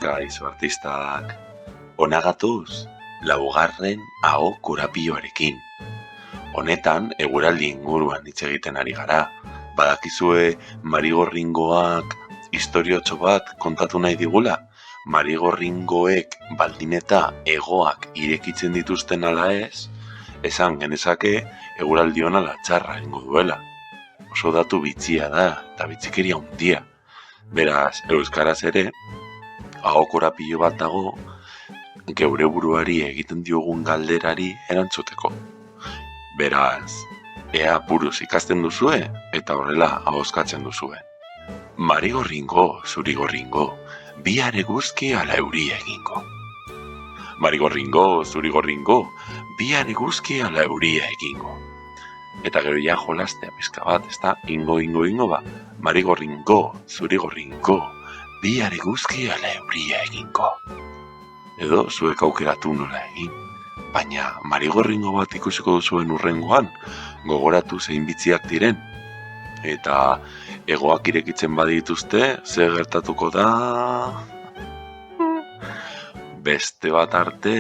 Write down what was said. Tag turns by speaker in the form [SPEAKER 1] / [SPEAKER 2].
[SPEAKER 1] Kaixo artistak, onagatuz, laugarren aho korapioarekin. Honetan, eguraldi inguruan hitz egiten ari gara. Badakizue marigorringoak istoriotxo bat kontatu nahi digula? Marigorringoek baldin eta hegoak irekitzen dituzten ala ez, esan genezake eguraldi ona latxarra egingo duela. Oso datu bitxia da, eta bitxikeria handia. Beraz, euskaraz ere, aho korapilo bat dago, geure buruari egiten diogun galderari erantzuteko. Beraz, ea buruz ikasten duzue eta horrela ahoskatzen duzue. Marigorringo, zurigorringo, bihar eguzki ala euria egingo. Marigorringo, zurigorringo, bihar eguzki ala euria egingo. Eta gero ja jolastea pizka bat, ezta? Ingo ba. Marigorringo, zurigorringo, bihar eguzki ala euria egingo. Edo zuek aukeratu nola egin. Baina marigorringo bat ikusiko duzuen hurrengoan, gogoratu zein bitziak diren. Eta hegoak irekitzen badituzte, zer gertatuko da? Beste bat arte...